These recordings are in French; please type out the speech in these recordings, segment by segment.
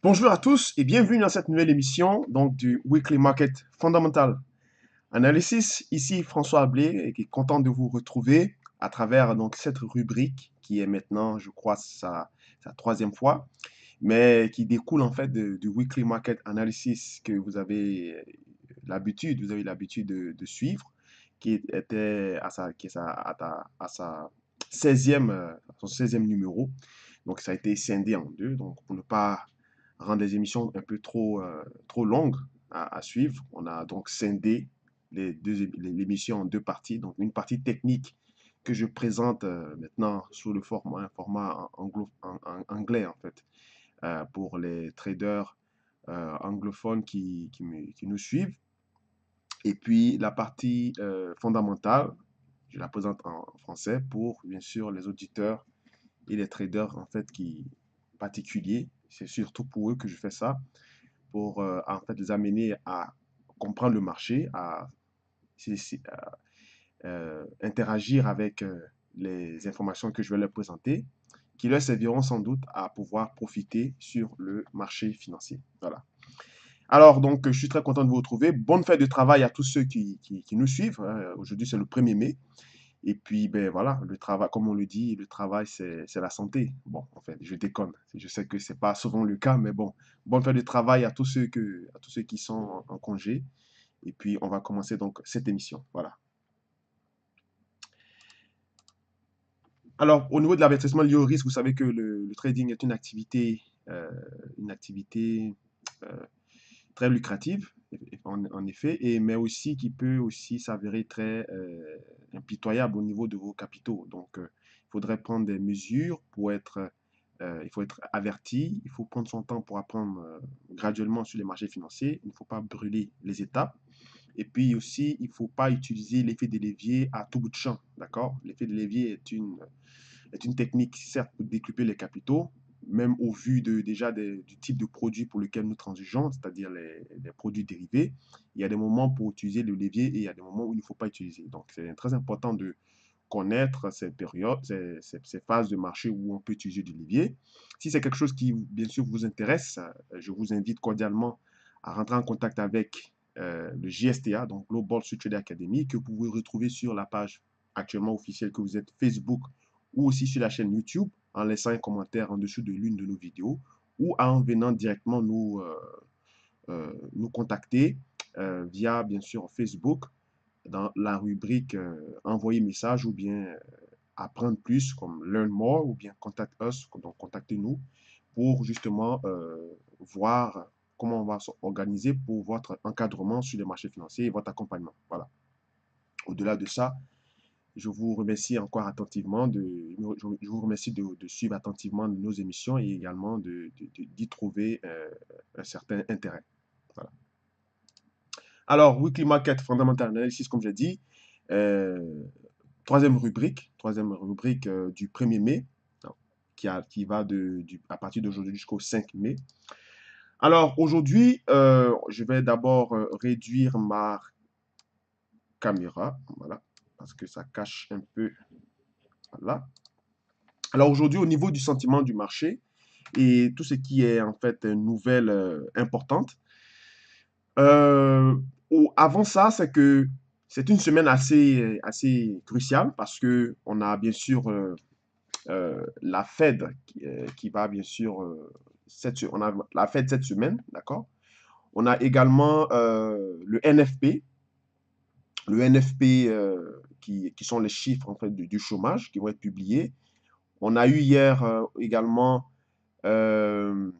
Bonjour à tous et bienvenue dans cette nouvelle émission donc du Weekly Market Fundamental Analysis. Ici François Ablé et qui est content de vous retrouver à travers donc cette rubrique qui est maintenant, je crois, sa troisième fois, mais qui découle en fait du Weekly Market Analysis que vous avez l'habitude de suivre, qui était à sa, qui est à sa 16e, son 16e numéro. Donc ça a été scindé en deux, donc pour ne pas rendre les émissions un peu trop longues à suivre. On a donc scindé l'émission en deux parties. Donc, une partie technique que je présente maintenant sous le format, un format anglais, en fait, pour les traders anglophones qui nous suivent. Et puis, la partie fondamentale, je la présente en français pour, bien sûr, les auditeurs et les traders, en fait, particuliers. C'est surtout pour eux que je fais ça pour en fait les amener à comprendre le marché, à interagir avec les informations que je vais leur présenter, qui leur serviront sans doute à pouvoir profiter sur le marché financier. Voilà. Alors, donc, je suis très content de vous retrouver. Bonne fête de travail à tous ceux qui nous suivent. Aujourd'hui, c'est le 1er mai. Et puis, ben voilà, le travail, comme on le dit, le travail, c'est la santé. Bon, en fait, je déconne. Je sais que c'est pas souvent le cas, mais bon, bonne fête de travail à tous ceux qui sont en congé. Et puis, on va commencer donc cette émission. Voilà. Alors, au niveau de l'avertissement lié au risque, vous savez que le trading est une activité euh, très lucrative, en effet, mais aussi qui peut aussi s'avérer très impitoyable au niveau de vos capitaux. Donc, il faudrait prendre des mesures il faut être averti, il faut prendre son temps pour apprendre graduellement sur les marchés financiers. Il ne faut pas brûler les étapes. Et puis aussi, il ne faut pas utiliser l'effet de levier à tout bout de champ, d'accord? L'effet de levier est une technique, certes, pour décupler les capitaux, même au vu du type de produit pour lequel nous transigeons, c'est-à-dire les produits dérivés. Il y a des moments pour utiliser le levier et il y a des moments où il ne faut pas utiliser. Donc, c'est très important de connaître ces périodes, ces phases de marché où on peut utiliser du levier. Si c'est quelque chose qui, bien sûr, vous intéresse, je vous invite cordialement à rentrer en contact avec le JSTA, donc Global Street Trader Academy, que vous pouvez retrouver sur la page actuellement officielle que vous êtes Facebook ou aussi sur la chaîne YouTube en laissant un commentaire en dessous de l'une de nos vidéos ou en venant directement nous contacter via, bien sûr, Facebook dans la rubrique envoyer message ou bien apprendre plus comme learn more ou bien contact us, donc contactez-nous pour justement voir comment on va s'organiser pour votre encadrement sur les marchés financiers et votre accompagnement. Voilà. Au-delà de ça, je vous remercie encore attentivement je vous remercie de suivre attentivement nos émissions et également d'y trouver un certain intérêt. Voilà. Alors, Weekly Market Fundamental Analysis, comme j'ai dit, euh, troisième rubrique du 1er mai, qui va à partir d'aujourd'hui jusqu'au 5 mai. Alors, aujourd'hui, je vais d'abord réduire ma caméra, voilà, parce que ça cache un peu, voilà. Alors, aujourd'hui, au niveau du sentiment du marché et tout ce qui est en fait une nouvelle importante, avant ça, c'est une semaine assez cruciale parce que on a bien sûr la Fed qui va bien sûr on a la Fed cette semaine, d'accord? On a également le NFP, qui sont les chiffres en fait du chômage qui vont être publiés. On a eu hier également euh,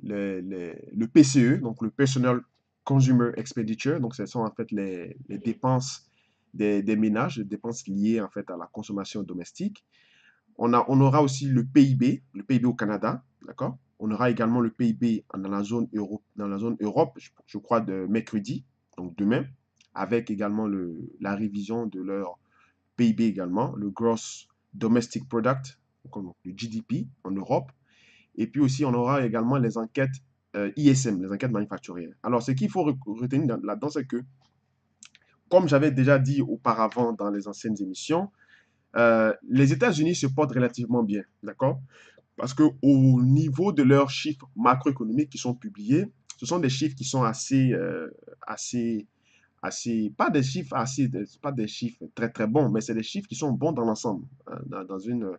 le PCE, donc le Personal Consumer Expenditure, donc ce sont en fait les dépenses des ménages, les dépenses liées en fait à la consommation domestique. On aura aussi le PIB au Canada, d'accord? On aura également le PIB dans la zone Europe, je crois, de mercredi, donc demain, avec également la révision de leur PIB également, le Gross Domestic Product, donc le GDP en Europe. Et puis aussi, on aura également les enquêtes ISM, les enquêtes manufacturières. Alors, ce qu'il faut retenir là-dedans, c'est que, comme j'avais déjà dit auparavant dans les anciennes émissions, les États-Unis se portent relativement bien, d'accord? Parce que au niveau de leurs chiffres macroéconomiques qui sont publiés, ce sont des chiffres qui sont assez, pas des chiffres pas des chiffres très très bons, mais c'est des chiffres qui sont bons dans l'ensemble, hein, dans une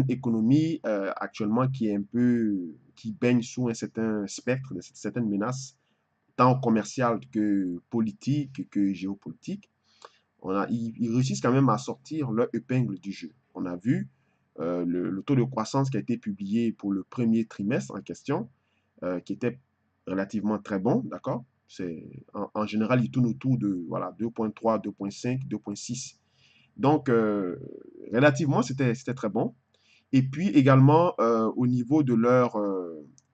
économie actuellement qui est un peu, qui baigne sous un certain spectre, de certaines menaces, tant commerciales que politiques que géopolitiques. Ils réussissent quand même à sortir leur épingle du jeu. On a vu le taux de croissance qui a été publié pour le premier trimestre en question, qui était relativement très bon, d'accord? En général, il tourne autour de voilà, 2,3, 2,5, 2,6. Donc, relativement, c'était très bon. Et puis également au niveau de leur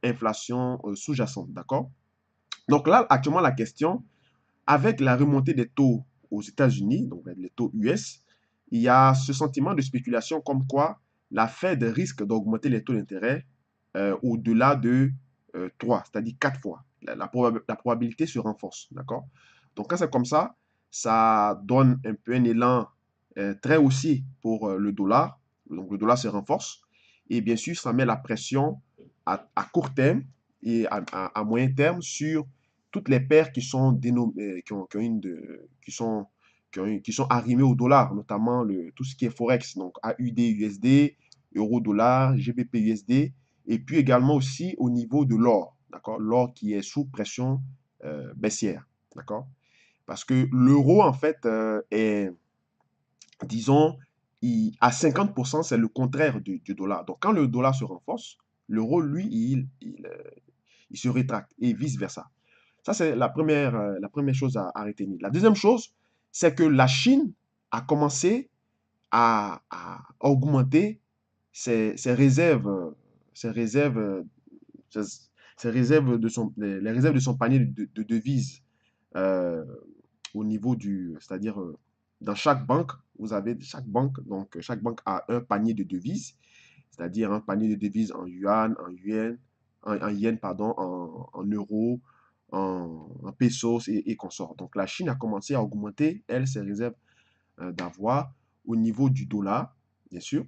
inflation sous-jacente, d'accord? Donc là, actuellement, la question, avec la remontée des taux aux États-Unis, donc les taux US, il y a ce sentiment de spéculation comme quoi la Fed risque d'augmenter les taux d'intérêt au-delà de 3, c'est-à-dire 4 fois. La probabilité se renforce, d'accord? Donc quand c'est comme ça donne un peu un élan très haussier pour le dollar. Donc le dollar se renforce. Et bien sûr, ça met la pression à court terme et à moyen terme sur toutes les paires qui sont dénommées, qui ont une qui sont arrimées au dollar, notamment tout ce qui est Forex, donc AUD, USD, euro-dollar, GBP, USD, et puis également aussi au niveau de l'or, d'accord? L'or qui est sous pression baissière, d'accord? Parce que l'euro, en fait, est, disons, à 50%, c'est le contraire du dollar. Donc, quand le dollar se renforce, l'euro, lui, il se rétracte et vice-versa. Ça, c'est la première chose à retenir. La deuxième chose, c'est que la Chine a commencé à augmenter ses réserves, ses réserves, ses, ses réserves les réserves de son panier de devises euh, au niveau c'est-à-dire dans chaque banque, vous avez chaque banque, donc chaque banque a un panier de devises, c'est-à-dire un panier de devises en yen, pardon, en euros, en pesos et consorts. Donc la Chine a commencé à augmenter, elle, ses réserves d'avoir au niveau du dollar, bien sûr,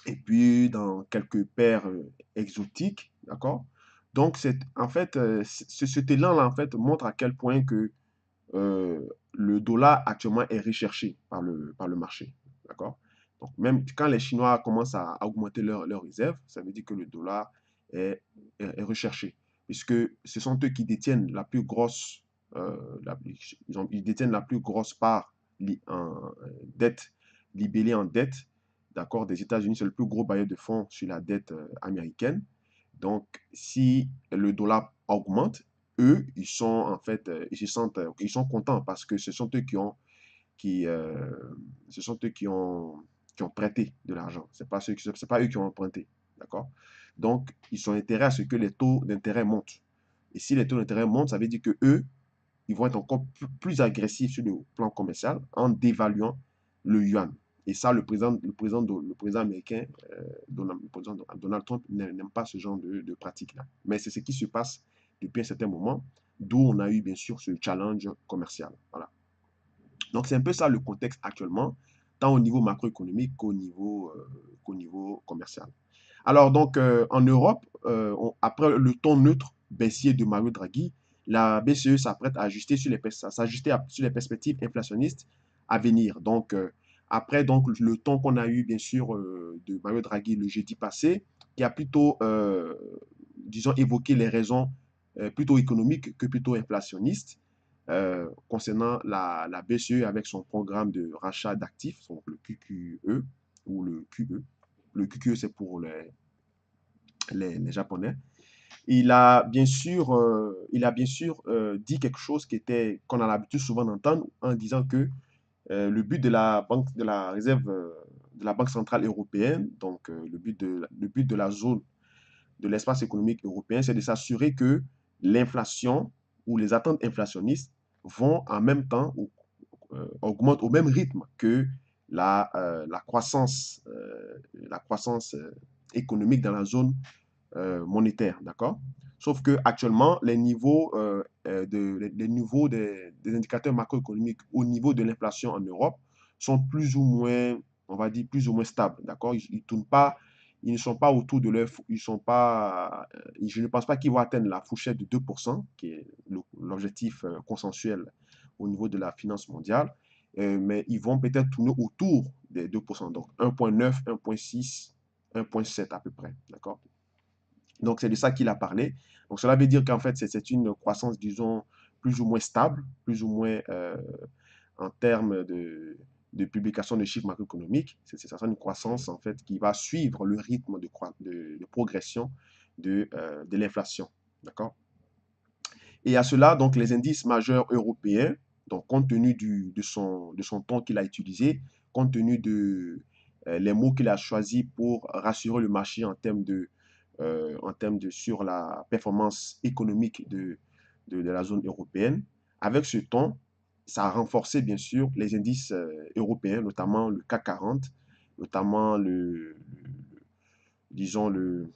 et puis dans quelques paires exotiques, d'accord? Donc, en fait, cet élan-là, en fait, montre à quel point que le dollar actuellement est recherché par le marché. D'accord? Donc, même quand les Chinois commencent à augmenter leurs réserves, ça veut dire que le dollar est, est recherché. Puisque ce sont eux qui détiennent la plus grosse, ils détiennent la plus grosse part en dette, libellée en dette, d'accord, des États-Unis. C'est le plus gros bailleur de fonds sur la dette américaine. Donc, si le dollar augmente, eux, ils sont en fait, ils se sentent, ils sont contents parce que ce sont eux qui, euh, ce sont eux qui ont prêté de l'argent. C'est pas eux qui ont emprunté, d'accord? Donc, ils ont intérêt à ce que les taux d'intérêt montent. Et si les taux d'intérêt montent, ça veut dire que eux, ils vont être encore plus agressifs sur le plan commercial en dévaluant le yuan. Et ça, le président américain, le président Donald Trump, n'aime pas ce genre de pratique-là. Mais c'est ce qui se passe depuis un certain moment, d'où on a eu bien sûr ce challenge commercial. Voilà. Donc c'est un peu ça le contexte actuellement, tant au niveau macroéconomique qu'au niveau commercial. Alors donc en Europe, après le ton neutre baissier de Mario Draghi, la BCE s'apprête à ajuster s'ajuster sur les perspectives inflationnistes à venir. Donc après donc le ton qu'on a eu bien sûr de Mario Draghi le jeudi passé, qui a plutôt disons évoqué les raisons plutôt économiques que plutôt inflationnistes concernant la BCE avec son programme de rachat d'actifs, donc le QQE ou le QE. Le QQE, c'est pour les Japonais. Il a bien sûr dit quelque chose qu'on a l'habitude souvent d'entendre en disant que le but de la réserve de la Banque centrale européenne, donc le but de la zone de l'espace économique européen, c'est de s'assurer que l'inflation ou les attentes inflationnistes vont en même temps ou augmentent au même rythme que la croissance économique dans la zone monétaire, d'accord? Sauf que actuellement, les niveaux des indicateurs macroéconomiques au niveau de l'inflation en Europe sont plus ou moins, on va dire, plus ou moins stables, d'accord? ils ne sont pas autour de leur, ils sont pas, je ne pense pas qu'ils vont atteindre la fourchette de 2%, qui est l'objectif consensuel au niveau de la finance mondiale, mais ils vont peut-être tourner autour des 2%, donc 1,9, 1,6, 1,7 à peu près, d'accord? Donc c'est de ça qu'il a parlé. Donc cela veut dire qu'en fait c'est une croissance, disons, plus ou moins stable, plus ou moins en termes de publication de chiffres macroéconomiques. C'est une croissance en fait qui va suivre le rythme de progression de l'inflation. D'accord? Et à cela, donc, les indices majeurs européens, donc, compte tenu de son ton qu'il a utilisé, compte tenu les mots qu'il a choisis pour rassurer le marché en termes de sur la performance économique de la zone européenne, avec ce ton, ça a renforcé, bien sûr, les indices européens, notamment le CAC 40, notamment disons, le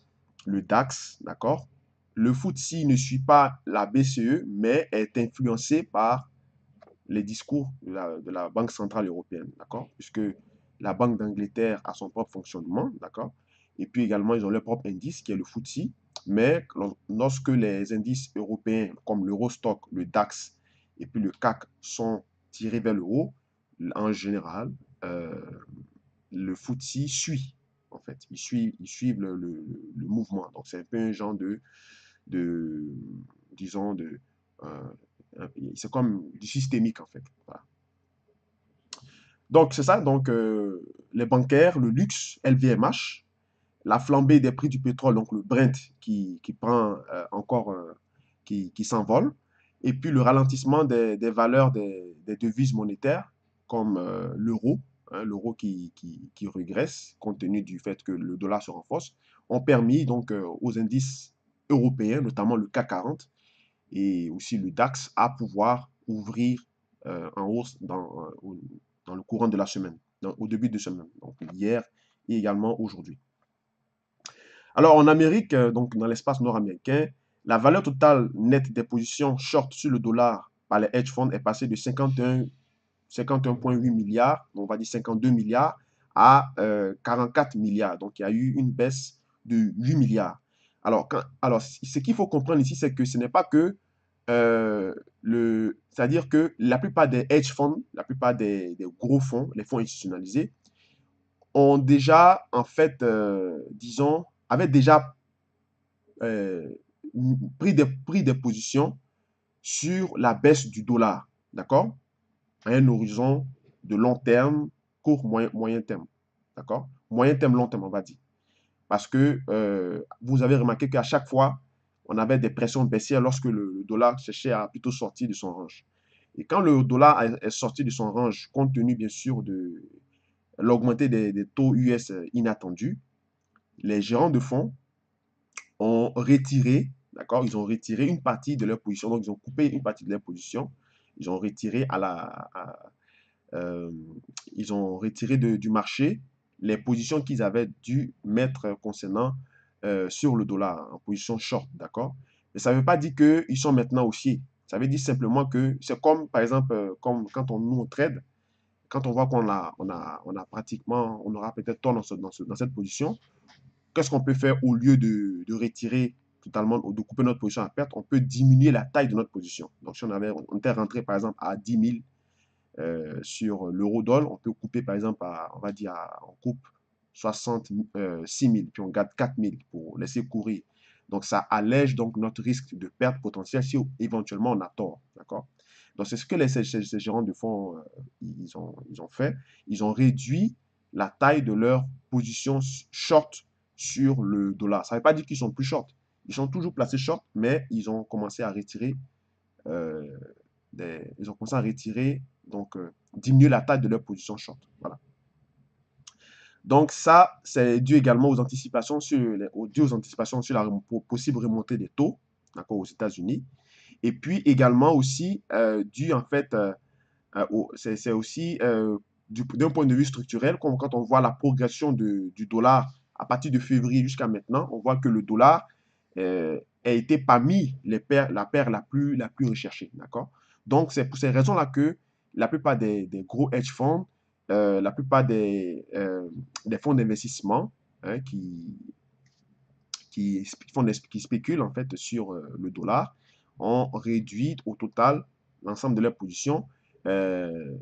DAX, d'accord? Le FTSE ne suit pas la BCE, mais est influencé par les discours de la Banque centrale européenne, d'accord? Puisque la Banque d'Angleterre a son propre fonctionnement, d'accord? Et puis également, ils ont leur propre indice, qui est le FTSE. Mais lorsque les indices européens, comme l'Eurostock, le DAX et puis le CAC, sont tirés vers le haut, en général, euh, le FTSE suit, en fait. Ils suivent le mouvement. Donc, c'est un peu un genre de disons, c'est comme du systémique, en fait. Voilà. Donc, c'est ça. Donc, les bancaires, le luxe, LVMH, la flambée des prix du pétrole, donc le Brent qui prend encore, qui s'envole, et puis le ralentissement des valeurs des devises monétaires, comme l'euro, hein, l'euro qui régresse, compte tenu du fait que le dollar se renforce, ont permis donc aux indices européens, notamment le CAC 40 et aussi le DAX, à pouvoir ouvrir en hausse dans le courant de la semaine, au début de semaine, donc hier et également aujourd'hui. Alors, en Amérique, donc dans l'espace nord-américain, la valeur totale nette des positions short sur le dollar par les hedge funds est passée de 51,8 milliards, on va dire 52 milliards, à 44 milliards. Donc, il y a eu une baisse de 8 milliards. Alors ce qu'il faut comprendre ici, c'est que ce n'est pas que c'est-à-dire que la plupart des hedge funds, la plupart des gros fonds, les fonds institutionnalisés, ont déjà, en fait, disons, avaient déjà euh, pris des positions sur la baisse du dollar, d'accord? À un horizon de long terme, court, moyen terme, d'accord? Moyen terme, long terme, on va dire. Parce que vous avez remarqué qu'à chaque fois, on avait des pressions baissières lorsque le dollar cherchait à plutôt sortir de son range. Et quand le dollar est sorti de son range, compte tenu bien sûr de l'augmentée des taux US inattendus, les gérants de fonds ont retiré, d'accord, ils ont retiré une partie de leur position, donc ils ont coupé une partie de leur position, ils ont retiré euh, ils ont retiré du marché les positions qu'ils avaient dû mettre concernant sur le dollar en position short, d'accord? Mais ça ne veut pas dire qu'ils sont maintenant haussiers. Ça veut dire simplement que c'est comme, par exemple, comme quand nous on trade, quand on voit on a pratiquement, on aura peut-être tort dans cette position, qu'est-ce qu'on peut faire au lieu de retirer totalement ou de couper notre position à perte? On peut diminuer la taille de notre position. Donc, si on était rentré par exemple à 10 000 sur l'euro-dollar, on peut couper par exemple on va dire, on coupe 66 000, puis on garde 4 000 pour laisser courir. Donc, ça allège donc notre risque de perte potentielle si éventuellement on a tort. D'accord? Donc, c'est ce que ces gérants de fonds ils ont fait. Ils ont réduit la taille de leur position short sur le dollar. Ça ne veut pas dire qu'ils sont plus short. Ils sont toujours placés short, mais ils ont commencé à retirer euh, ils ont commencé à retirer, donc diminuer la taille de leur position short. Voilà. Donc ça, c'est dû également aux anticipations sur la possible remontée des taux, d'accord, aux États-Unis. Et puis également aussi dû en fait, c'est aussi d'un point de vue structurel, comme quand on voit la progression du dollar à partir de février jusqu'à maintenant, on voit que le dollar a été parmi la paire la plus recherchée. D'accord? Donc, c'est pour ces raisons-là que la plupart des gros hedge funds, la plupart des fonds d'investissement hein, qui spéculent en fait sur le dollar ont réduit au total l'ensemble de leurs positions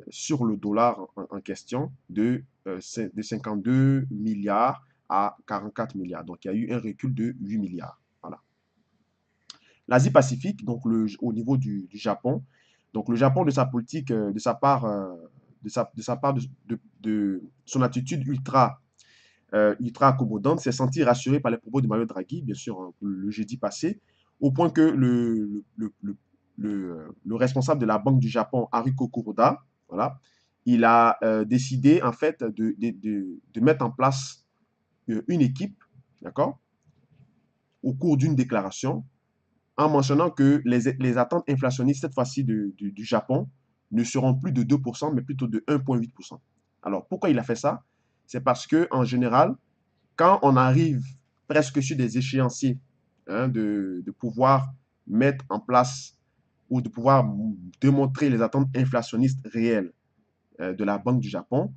sur le dollar en question de 52 milliards à 44 milliards. Donc, il y a eu un recul de 8 milliards. Voilà. L'Asie-Pacifique, donc au niveau du Japon, donc le Japon de sa politique, de sa part, de son attitude ultra accommodante, s'est senti rassuré par les propos de Mario Draghi, bien sûr, hein, le jeudi passé, au point que le responsable de la Banque du Japon, Haruko Kuroda, voilà, il a décidé en fait de mettre en place une équipe, d'accord, au cours d'une déclaration, en mentionnant que les attentes inflationnistes, cette fois-ci du Japon, ne seront plus de 2%, mais plutôt de 1,8%. Alors, pourquoi il a fait ça? C'est parce que en général, quand on arrive presque sur des échéanciers, hein, de pouvoir mettre en place ou de pouvoir démontrer les attentes inflationnistes réelles de la Banque du Japon,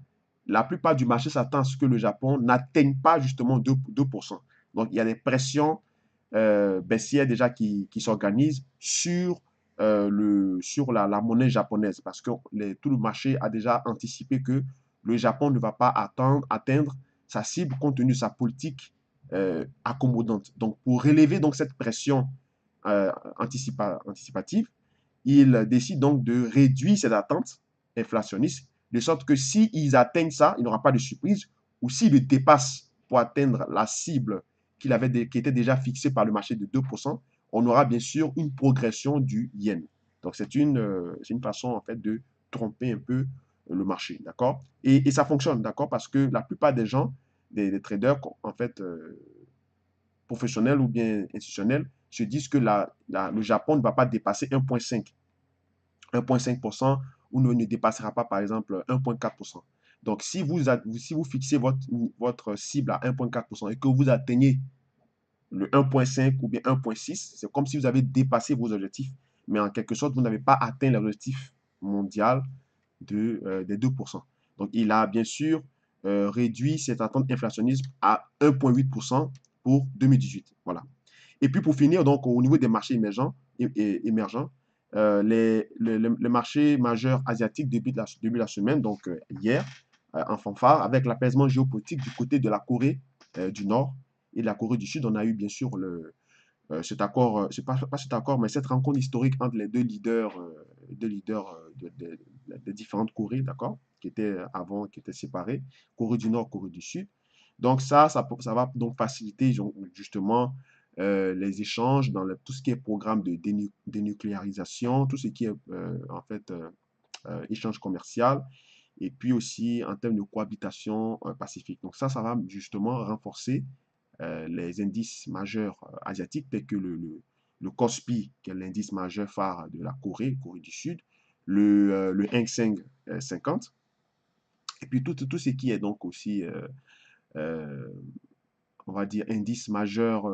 la plupart du marché s'attend à ce que le Japon n'atteigne pas justement 2%. Donc, il y a des pressions baissières déjà qui s'organisent sur la monnaie japonaise parce que tout le marché a déjà anticipé que le Japon ne va pas atteindre sa cible compte tenu de sa politique accommodante. Donc, pour relever donc cette pression anticipative, il décide donc de réduire ses attentes inflationnistes, de sorte que s'ils atteignent ça, il n'y aura pas de surprise, ou s'ils le dépassent pour atteindre la cible qui était déjà fixée par le marché de 2%, on aura bien sûr une progression du yen. Donc c'est une façon en fait de tromper un peu le marché, d'accord? Et ça fonctionne, d'accord? Parce que la plupart des gens, des traders, en fait, professionnels ou bien institutionnels, se disent que le Japon ne va pas dépasser 1,5% ou ne dépassera pas, par exemple, 1,4%. Donc, si vous fixez votre cible à 1,4% et que vous atteignez le 1,5 ou bien 1,6, c'est comme si vous avez dépassé vos objectifs, mais en quelque sorte, vous n'avez pas atteint l'objectif mondial des 2%. Donc, il a bien sûr réduit cette attente inflationniste à 1,8% pour 2018. Voilà. Et puis pour finir, donc au niveau des marchés émergents, les marchés majeurs asiatiques début de la semaine, donc hier, en fanfare, avec l'apaisement géopolitique du côté de la Corée du Nord et de la Corée du Sud, on a eu bien sûr cet accord, c'est pas cet accord, mais cette rencontre historique entre les deux leaders des différentes Corées, d'accord, qui étaient séparés, Corée du Nord, Corée du Sud. Donc ça va donc faciliter justement les échanges dans tout ce qui est programme de dénucléarisation, tout ce qui est en fait échange commercial, et puis aussi en termes de cohabitation pacifique. Donc ça va justement renforcer les indices majeurs asiatiques tels que le KOSPI, qui est l'indice majeur phare de la Corée du Sud, le Hang Seng 50, et puis tout ce qui est donc aussi, on va dire, indice majeur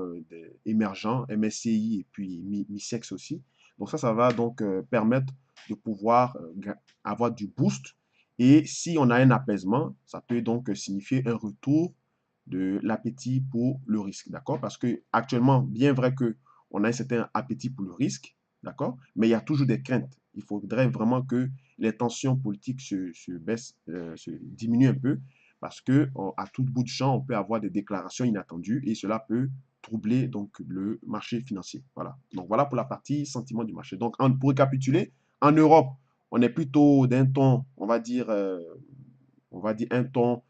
émergent, MSCI et puis MISEX aussi. Donc ça va donc permettre de pouvoir avoir du boost. Et si on a un apaisement, ça peut donc signifier un retour de l'appétit pour le risque, d'accord? Parce que actuellement, bien vrai que on a un certain appétit pour le risque, d'accord? Mais il y a toujours des craintes. Il faudrait vraiment que les tensions politiques se baissent, se diminuent un peu, parce que à tout bout de champ, on peut avoir des déclarations inattendues et cela peut troubler donc le marché financier. Voilà. Donc voilà pour la partie sentiment du marché. Donc pour récapituler, en Europe, on est plutôt d'un ton, on va dire un ton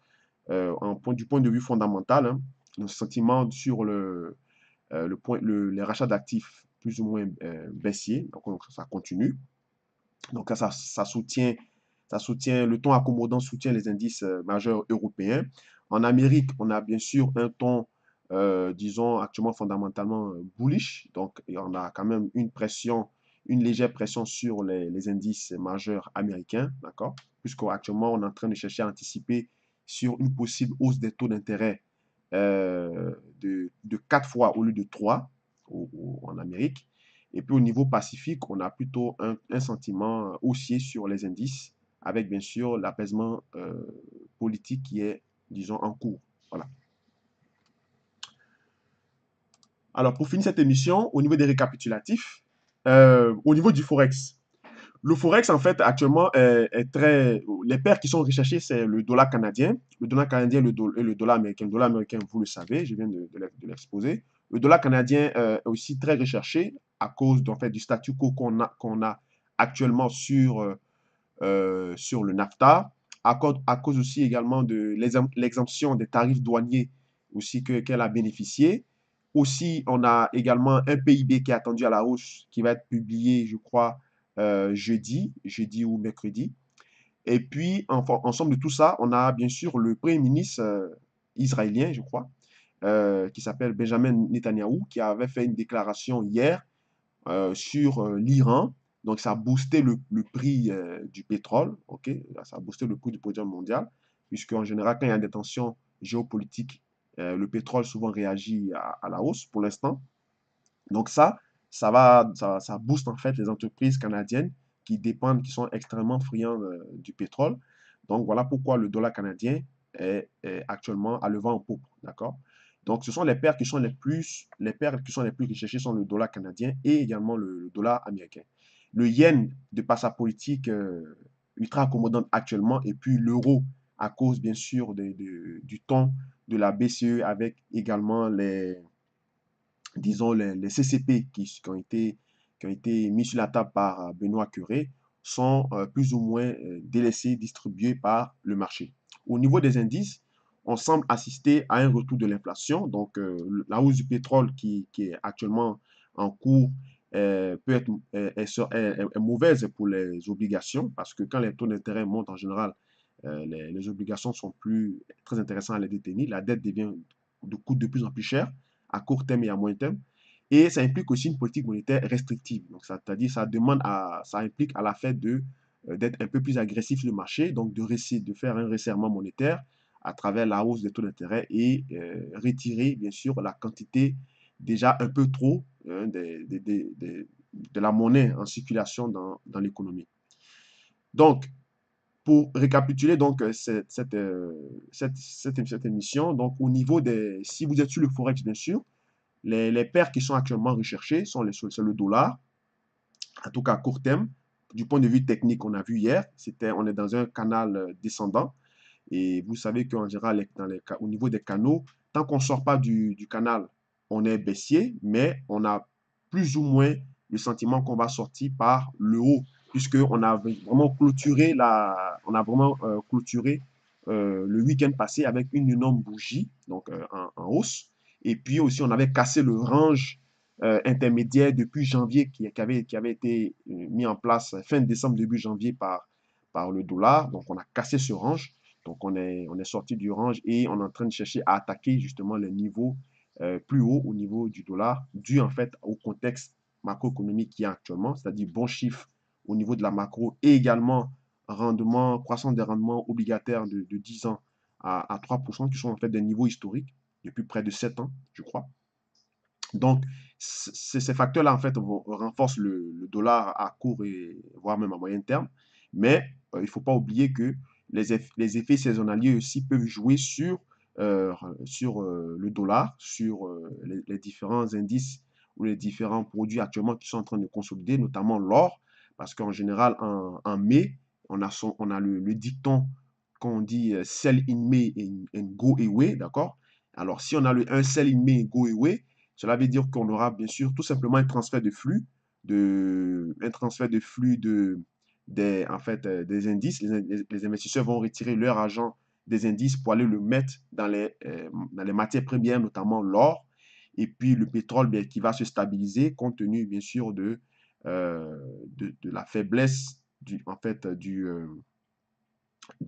du point de vue fondamental, hein, nos sentiments sur les rachats d'actifs plus ou moins baissiers, donc ça continue. Donc ça soutient, le ton accommodant soutient les indices majeurs européens. En Amérique, on a bien sûr un ton, disons, actuellement fondamentalement bullish. Donc, on a quand même une légère pression sur les indices majeurs américains, d'accord? Puisqu'actuellement, on est en train de chercher à anticiper sur une possible hausse des taux d'intérêt de 4 fois au lieu de 3 en Amérique. Et puis au niveau pacifique, on a plutôt un sentiment haussier sur les indices, avec bien sûr l'apaisement politique qui est, disons, en cours. Voilà. Alors, pour finir cette émission, au niveau des récapitulatifs, au niveau du Forex, le Forex, en fait, actuellement, est très. Les paires qui sont recherchées, c'est le dollar canadien, le dollar canadien et le dollar américain. Le dollar américain, vous le savez, je viens de l'exposer. Le dollar canadien est aussi très recherché à cause, en fait, du statu quo qu'on a actuellement sur le NAFTA, à cause aussi également de l'exemption des tarifs douaniers aussi qu'elle a bénéficié. Aussi, on a également un PIB qui est attendu à la hausse, qui va être publié, je crois, jeudi ou mercredi. Et puis, ensemble de tout ça, on a bien sûr le Premier ministre israélien, je crois, qui s'appelle Benjamin Netanyahou, qui avait fait une déclaration hier sur l'Iran. Donc, ça a boosté le prix du pétrole, ok? Ça a boosté le prix du pétrole mondial, puisque en général, quand il y a des tensions géopolitiques, le pétrole souvent réagit à la hausse pour l'instant. Donc ça booste en fait les entreprises canadiennes qui dépendent, qui sont extrêmement friandes du pétrole. Donc voilà pourquoi le dollar canadien est actuellement à le vent en poupe, d'accord? Donc ce sont les paires qui sont les plus recherchées sont le dollar canadien et également le dollar américain. Le yen, de par sa politique ultra accommodante actuellement, et puis l'euro à cause bien sûr du ton de la BCE avec également disons, les CCP qui ont été mis sur la table par Benoît Curé sont plus ou moins délaissés, distribués par le marché. Au niveau des indices, on semble assister à un retour de l'inflation. Donc, la hausse du pétrole qui est actuellement en cours peut être est mauvaise pour les obligations parce que quand les taux d'intérêt montent en général, les obligations sont plus très intéressantes à les détenir. La dette coûte de plus en plus cher à court terme et à moyen terme. Et ça implique aussi une politique monétaire restrictive. Donc, c'est-à-dire, ça implique à la Fed d'être un peu plus agressif sur le marché, donc de faire un resserrement monétaire à travers la hausse des taux d'intérêt et retirer, bien sûr, la quantité déjà un peu trop de la monnaie en circulation dans l'économie. Donc, pour récapituler donc cette émission, donc au niveau si vous êtes sur le Forex, bien sûr, les paires qui sont actuellement recherchées c'est le dollar, en tout cas à court terme. Du point de vue technique, on a vu hier, on est dans un canal descendant. Et vous savez qu'en général, au niveau des canaux, tant qu'on ne sort pas du canal, on est baissier, mais on a plus ou moins le sentiment qu'on va sortir par le haut, puisqu'on a vraiment clôturé, le week-end passé avec une énorme bougie, donc en hausse. Et puis aussi, on avait cassé le range intermédiaire depuis janvier qui avait été mis en place fin décembre, début janvier par le dollar. Donc, on a cassé ce range. Donc, on est sorti du range et on est en train de chercher à attaquer justement les niveaux plus hauts au niveau du dollar, dû en fait au contexte macroéconomique qu'il y a actuellement, c'est-à-dire bons chiffres au niveau de la macro et également croissance des rendements obligataires de 10 ans à 3%, qui sont en fait des niveaux historiques depuis près de 7 ans, je crois. Donc, ces facteurs-là, en fait, renforcent le dollar à court et voire même à moyen terme. Mais il ne faut pas oublier que les effets saisonniers aussi peuvent jouer sur le dollar, sur les différents indices ou les différents produits actuellement qui sont en train de consolider, notamment l'or, parce qu'en général, en mai, on a le dicton qu'on dit sell in May and go away, d'accord? Alors, si on a un sell in May and go away, cela veut dire qu'on aura bien sûr tout simplement un transfert de flux en fait, des indices. Les investisseurs vont retirer leur argent des indices pour aller le mettre dans les matières premières, notamment l'or, et puis le pétrole bien, qui va se stabiliser compte tenu bien sûr de la faiblesse en fait,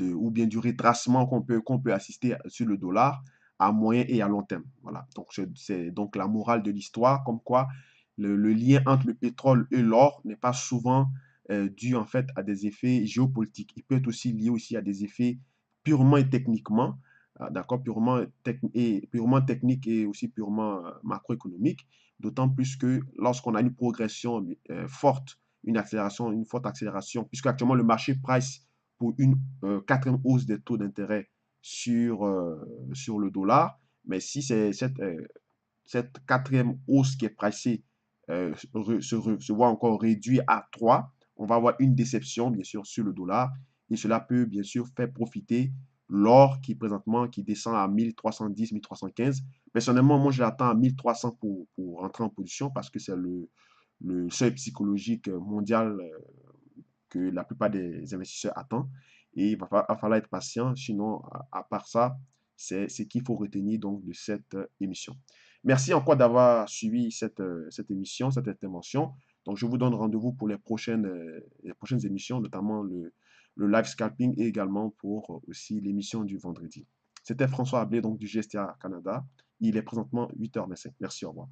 ou bien du retracement qu'on peut assister sur le dollar à moyen et à long terme. Voilà. Donc, c'est donc la morale de l'histoire, comme quoi le lien entre le pétrole et l'or n'est pas souvent dû en fait à des effets géopolitiques. Il peut être aussi lié aussi à des effets purement et techniquement, d'accord, purement technique et aussi purement macroéconomique, d'autant plus que lorsqu'on a une progression forte, une forte accélération, puisque actuellement le marché price pour une quatrième hausse des taux d'intérêt sur le dollar. Mais si cette quatrième hausse qui est pricée se voit encore réduit à 3, on va avoir une déception, bien sûr, sur le dollar. Et cela peut, bien sûr, faire profiter l'or qui, présentement, qui descend à 1310, 1315. Personnellement, moi, je l'attends à 1300 pour rentrer en position parce que c'est le seuil psychologique mondial que la plupart des investisseurs attendent. Et il va falloir être patient. Sinon, à part ça, c'est ce qu'il faut retenir donc de cette émission. Merci encore d'avoir suivi cette émission, cette intervention. Donc, je vous donne rendez-vous pour les prochaines émissions, notamment le live scalping et également pour aussi l'émission du vendredi. C'était François Ablé, donc du GSTA Canada. Il est présentement 8h25. Merci, au revoir.